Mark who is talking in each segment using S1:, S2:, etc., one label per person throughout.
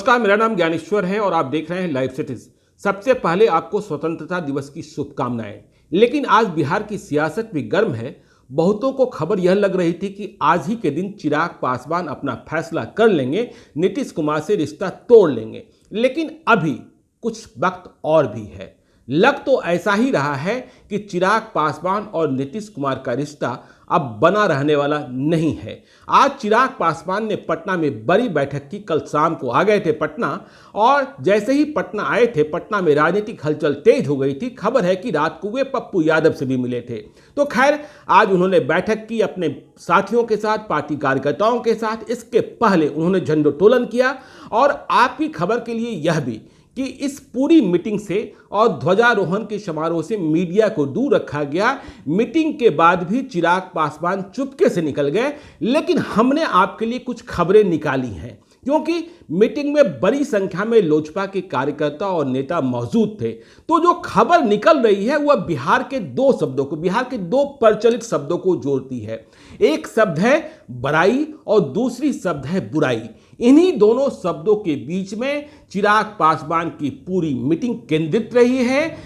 S1: नमस्कार, मेरा नाम ज्ञानेश्वर है और आप देख रहे हैं लाइव सिटीज। सबसे पहले आपको स्वतंत्रता दिवस की शुभकामनाएं। लेकिन आज बिहार की सियासत भी गर्म है। बहुतों को खबर यह लग रही थी कि आज ही के दिन चिराग पासवान अपना फैसला कर लेंगे, नीतीश कुमार से रिश्ता तोड़ लेंगे। लेकिन अभी कुछ वक्त और भी है। लग तो ऐसा ही रहा है कि चिराग पासवान और नीतीश कुमार का रिश्ता अब बना रहने वाला नहीं है। आज चिराग पासवान ने पटना में बड़ी बैठक की। कल शाम को आ गए थे पटना और जैसे ही पटना आए थे, पटना में राजनीतिक हलचल तेज हो गई थी। खबर है कि रात को वे पप्पू यादव से भी मिले थे। तो खैर, आज उन्होंने बैठक की अपने साथियों के साथ, पार्टी कार्यकर्ताओं के साथ। इसके पहले उन्होंने झंडोत्तोलन किया। और आपकी खबर के लिए यह भी कि इस पूरी मीटिंग से और ध्वजारोहण के समारोह से मीडिया को दूर रखा गया। मीटिंग के बाद भी चिराग पासवान चुपके से निकल गए। लेकिन हमने आपके लिए कुछ खबरें निकाली हैं, क्योंकि मीटिंग में बड़ी संख्या में लोजपा के कार्यकर्ता और नेता मौजूद थे। तो जो खबर निकल रही है वह बिहार के दो शब्दों को, बिहार के दो प्रचलित शब्दों को जोड़ती है। एक शब्द है बड़ाई और दूसरी शब्द है बुराई। इन्हीं दोनों शब्दों के बीच में चिराग पासवान की पूरी मीटिंग केंद्रित रही है।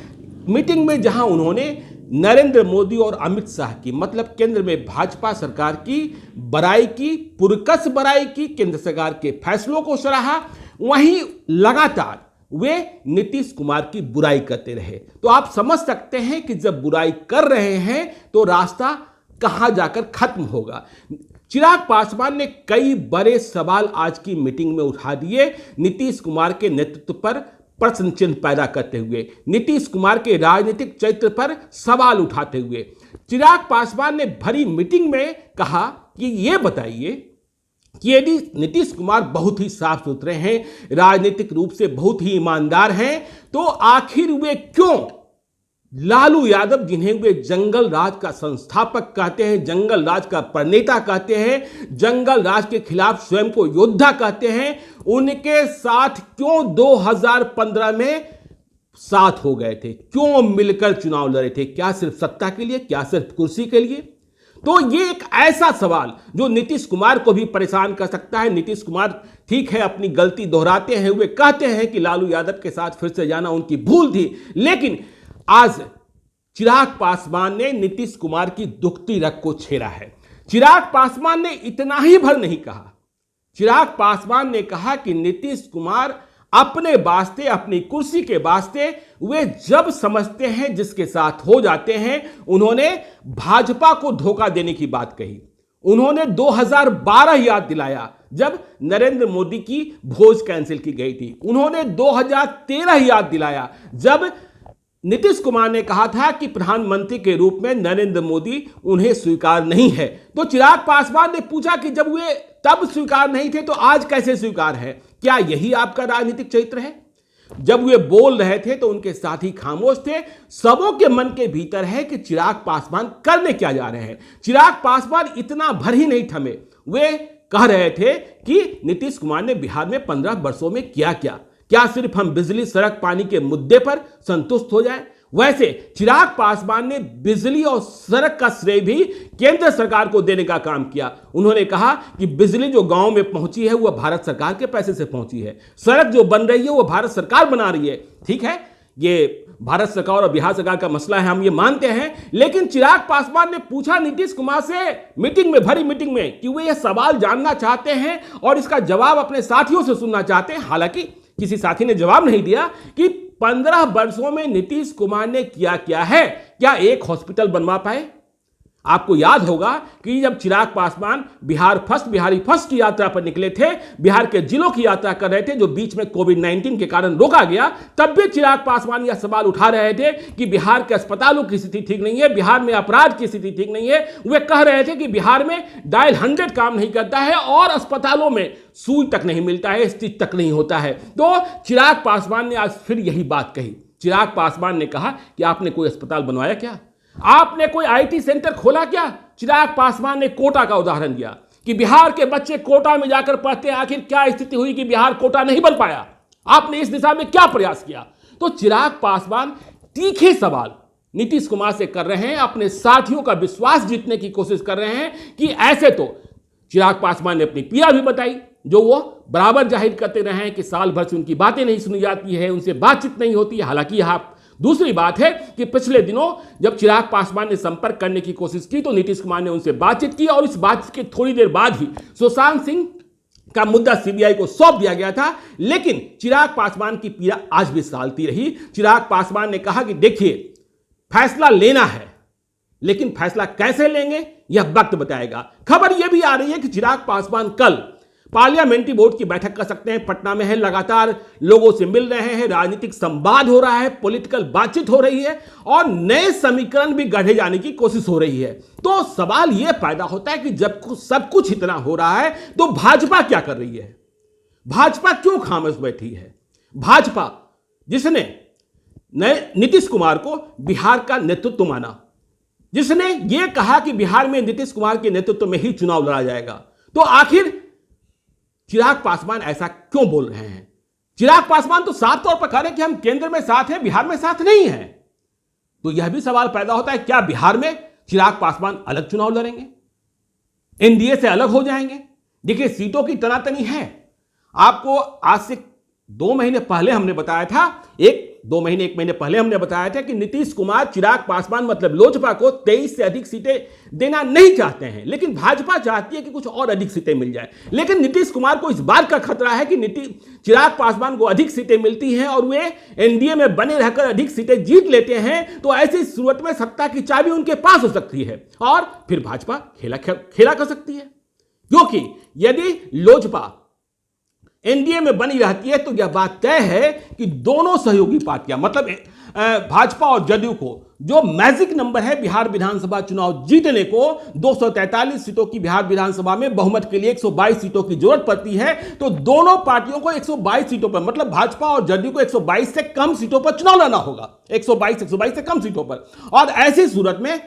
S1: मीटिंग में जहां उन्होंने नरेंद्र मोदी और अमित शाह की, मतलब केंद्र में भाजपा सरकार की बड़ाई की, पुरकस बड़ाई की, केंद्र सरकार के फैसलों को सराहा, वहीं लगातार वे नीतीश कुमार की बुराई करते रहे। तो आप समझ सकते हैं कि जब बुराई कर रहे हैं तो रास्ता कहां जाकर खत्म होगा। चिराग पासवान ने कई बड़े सवाल आज की मीटिंग में उठा दिए, नीतीश कुमार के नेतृत्व पर प्रश्न चिन्ह पैदा करते हुए, नीतीश कुमार के राजनीतिक चरित्र पर सवाल उठाते हुए। चिराग पासवान ने भरी मीटिंग में कहा कि ये बताइए कि यदि नीतीश कुमार बहुत ही साफ सुथरे हैं, राजनीतिक रूप से बहुत ही ईमानदार हैं, तो आखिर वे क्यों लालू यादव, जिन्हें वे जंगल राज का संस्थापक कहते हैं, जंगल राज का प्रणेता कहते हैं, जंगल राज के खिलाफ स्वयं को योद्धा कहते हैं, उनके साथ क्यों 2015 में साथ हो गए थे? क्यों मिलकर चुनाव लड़े थे? क्या सिर्फ सत्ता के लिए? क्या सिर्फ कुर्सी के लिए? तो ये एक ऐसा सवाल जो नीतीश कुमार को भी परेशान कर सकता है। नीतीश कुमार ठीक है, अपनी गलती दोहराते हैं, वे कहते हैं कि लालू यादव के साथ फिर से जाना उनकी भूल थी। लेकिन आज चिराग पासवान ने नीतीश कुमार की दुखती रग को छेड़ा है। चिराग पासवान ने इतना ही भर नहीं कहा। चिराग पासवान ने कहा कि नीतीश कुमार अपने वास्ते, अपनी कुर्सी के वास्ते वे जब समझते हैं जिसके साथ हो जाते हैं। उन्होंने भाजपा को धोखा देने की बात कही। उन्होंने 2012 याद दिलाया जब नरेंद्र मोदी की भोज कैंसिल की गई थी। उन्होंने 2013 याद दिलाया जब नीतीश कुमार ने कहा था कि प्रधानमंत्री के रूप में नरेंद्र मोदी उन्हें स्वीकार नहीं है। तो चिराग पासवान ने पूछा कि जब वे तब स्वीकार नहीं थे तो आज कैसे स्वीकार है? क्या यही आपका राजनीतिक चरित्र है? जब वे बोल रहे थे तो उनके साथी खामोश थे। सबों के मन के भीतर है कि चिराग पासवान करने क्या जा रहे हैं। चिराग पासवान इतना भर ही नहीं थमे। वे कह रहे थे कि नीतीश कुमार ने बिहार में 15 वर्षों में किया क्या सिर्फ हम बिजली, सड़क, पानी के मुद्दे पर संतुष्ट हो जाएं? वैसे चिराग पासवान ने बिजली और सड़क का श्रेय भी केंद्र सरकार को देने का काम किया। उन्होंने कहा कि बिजली जो गांव में पहुंची है वह भारत सरकार के पैसे से पहुंची है, सड़क जो बन रही है वो भारत सरकार बना रही है। ठीक है, ये भारत सरकार और बिहार सरकार का मसला है, हम ये मानते हैं। लेकिन चिराग पासवान ने पूछा नीतीश कुमार से मीटिंग में, भरी मीटिंग में, कि वे ये सवाल जानना चाहते हैं और इसका जवाब अपने साथियों से सुनना चाहते हैं। हालांकि किसी साथी ने जवाब नहीं दिया कि 15 वर्षों में नीतीश कुमार ने क्या है। क्या एक हॉस्पिटल बनवा पाए? आपको याद होगा कि जब चिराग पासवान बिहारी फर्स्ट की यात्रा पर निकले थे, बिहार के जिलों की यात्रा कर रहे थे, जो बीच में कोविड-19 के कारण रोका गया, तब भी चिराग पासवान यह सवाल उठा रहे थे कि बिहार के अस्पतालों की स्थिति ठीक नहीं है, बिहार में अपराध की स्थिति ठीक नहीं है। वे कह रहे थे कि बिहार में डायल 100 काम नहीं करता है और अस्पतालों में सुई तक नहीं मिलता है, स्टिच तक नहीं होता है। तो चिराग पासवान ने आज फिर यही बात कही। चिराग पासवान ने कहा कि आपने कोई अस्पताल बनवाया क्या? आपने कोई आईटी सेंटर खोला क्या? चिराग पासवान ने कोटा का उदाहरण दिया कि बिहार के बच्चे कोटा में जाकर पढ़ते हैं। आखिर क्या स्थिति हुई कि बिहार कोटा नहीं बन पाया? आपने इस दिशा में क्या प्रयास किया? तो चिराग पासवान तीखे सवाल नीतीश कुमार से कर रहे हैं, अपने साथियों का विश्वास जीतने की कोशिश कर रहे हैं कि ऐसे तो चिराग पासवान ने अपनी पीड़ा भी बताई जो वो बराबर जाहिर करते रहे हैं कि साल भर से उनकी बातें नहीं सुनी जाती है, उनसे बातचीत नहीं होती है। हालांकि यह दूसरी बात है कि पिछले दिनों जब चिराग पासवान ने संपर्क करने की कोशिश की तो नीतीश कुमार ने उनसे बातचीत की और इस बातचीत के थोड़ी देर बाद ही सुशांत सिंह का मुद्दा सीबीआई को सौंप दिया गया था। लेकिन चिराग पासवान की पीड़ा आज भी सालती रही। चिराग पासवान ने कहा कि देखिए, फैसला लेना है, लेकिन फैसला कैसे लेंगे यह वक्त बताएगा। खबर यह भी आ रही है कि चिराग पासवान कल पार्लियामेंट्री बोर्ड की बैठक कर सकते हैं। पटना में है, लगातार लोगों से मिल रहे हैं, राजनीतिक संवाद हो रहा है, पॉलिटिकल बातचीत हो रही है और नए समीकरण भी गढ़े जाने की कोशिश हो रही है। तो सवाल यह पैदा होता है कि जब सब कुछ इतना हो रहा है तो भाजपा क्या कर रही है? भाजपा क्यों खामोश बैठी है? भाजपा जिसने नीतीश कुमार को बिहार का नेतृत्व माना, जिसने यह कहा कि बिहार में नीतीश कुमार के नेतृत्व में ही चुनाव लड़ा जाएगा, तो आखिर चिराग पासवान ऐसा क्यों बोल रहे हैं? चिराग पासवान तो साफ तौर पर कह रहे हैं कि हम केंद्र में साथ हैं, बिहार में साथ नहीं हैं। तो यह भी सवाल पैदा होता है, क्या बिहार में चिराग पासवान अलग चुनाव लड़ेंगे, एनडीए से अलग हो जाएंगे? देखिए, सीटों की तनातनी है। आपको आज से 2 महीने पहले हमने बताया था, एक महीने पहले हमने बताया था कि नीतीश कुमार चिराग पासवान मतलब लोजपा को 23 से अधिक सीटें देना नहीं चाहते हैं, लेकिन भाजपा चाहती है कि कुछ और अधिक सीटें मिल जाए। लेकिन नीतीश कुमार को इस बात का खतरा है कि चिराग पासवान को अधिक सीटें मिलती हैं और वे एनडीए में बने रहकर अधिक सीटें जीत लेते हैं, तो ऐसी सूरत में सत्ता की चाबी उनके पास हो सकती है और फिर भाजपा खेला कर सकती है। क्योंकि यदि लोजपा एनडीए में बनी रहती है तो यह बात तय है कि दोनों सहयोगी पार्टियां मतलब भाजपा और जदयू को जो मैजिक नंबर है बिहार विधानसभा चुनाव जीतने को, 243 सीटों की बिहार विधानसभा में बहुमत के लिए 122 सीटों की जरूरत पड़ती है, तो दोनों पार्टियों को 122 सीटों पर मतलब भाजपा और जदयू को 122 से कम सीटों पर चुनाव लड़ना होगा, 122 से कम सीटों पर। और ऐसी सूरत में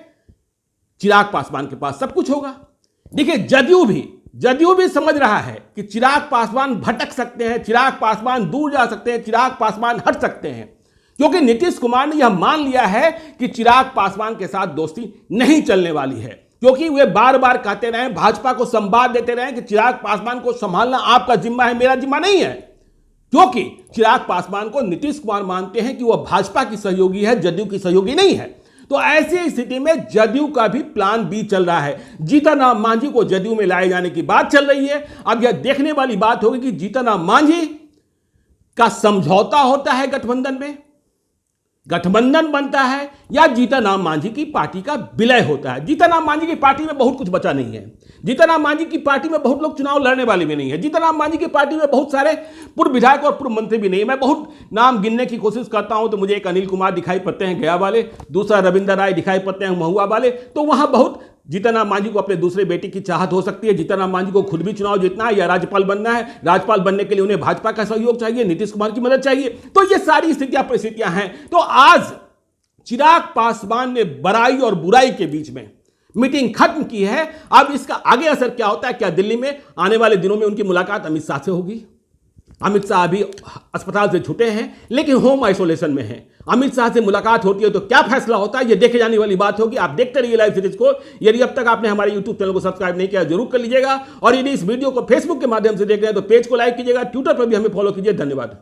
S1: चिराग पासवान के पास सब कुछ होगा। देखिए, जदयू भी समझ रहा है कि चिराग पासवान भटक सकते हैं, चिराग पासवान दूर जा सकते हैं, चिराग पासवान हट सकते हैं, क्योंकि नीतीश कुमार ने यह मान लिया है कि चिराग पासवान के साथ दोस्ती नहीं चलने वाली है। क्योंकि वे बार बार कहते रहे, भाजपा को संवाद देते रहे कि चिराग पासवान को संभालना आपका जिम्मा है, मेरा जिम्मा नहीं है। क्योंकि चिराग पासवान को नीतीश कुमार मानते हैं कि वह भाजपा की सहयोगी है, जदयू की सहयोगी नहीं है। तो ऐसी स्थिति में जदयू का भी प्लान बी चल रहा है। जीतन राम मांझी को जदयू में लाए जाने की बात चल रही है। अब यह देखने वाली बात होगी कि जीतन राम मांझी का समझौता होता है गठबंधन में, गठबंधन बनता है, या जीतन राम मांझी की पार्टी का विलय होता है। जीतन राम मांझी की पार्टी में बहुत कुछ बचा नहीं है। जीतन राम मांझी की पार्टी में बहुत लोग चुनाव लड़ने वाले भी नहीं है। जीतन राम मांझी की पार्टी में बहुत सारे पूर्व विधायक और पूर्व मंत्री भी नहीं है। मैं बहुत नाम गिनने की कोशिश करता हूं तो मुझे एक अनिल कुमार दिखाई पड़ते हैं गया वाले, दूसरा रविंद्र राय दिखाई पड़ते हैं महुआ वाले। तो वहां बहुत जीतन राम मांझी को अपने दूसरे बेटे की चाहत हो सकती है। जीतन राम मांझी को खुद भी चुनाव जीतना है या राज्यपाल बनना है। राज्यपाल बनने के लिए उन्हें भाजपा का सहयोग चाहिए, नीतीश कुमार की मदद चाहिए। तो ये सारी स्थितियां परिस्थितियां हैं। तो आज चिराग पासवान ने बड़ाई और बुराई के बीच में मीटिंग खत्म की है। अब इसका आगे असर क्या होता है? क्या दिल्ली में आने वाले दिनों में उनकी मुलाकात अमित शाह से होगी? अमित शाह अभी अस्पताल से छूटे हैं लेकिन होम आइसोलेशन में हैं। अमित शाह से मुलाकात होती है तो क्या फैसला होता है, यह देखे जाने वाली बात होगी। आप देखते रहिए लाइव सीरीज को। यदि अब तक आपने हमारे यूट्यूब चैनल को सब्सक्राइब नहीं किया जरूर कर लीजिएगा, और यदि इस वीडियो को फेसबुक के माध्यम से देख रहे हैं तो पेज को लाइक कीजिएगा, ट्विटर पर भी हमें फॉलो कीजिए। धन्यवाद।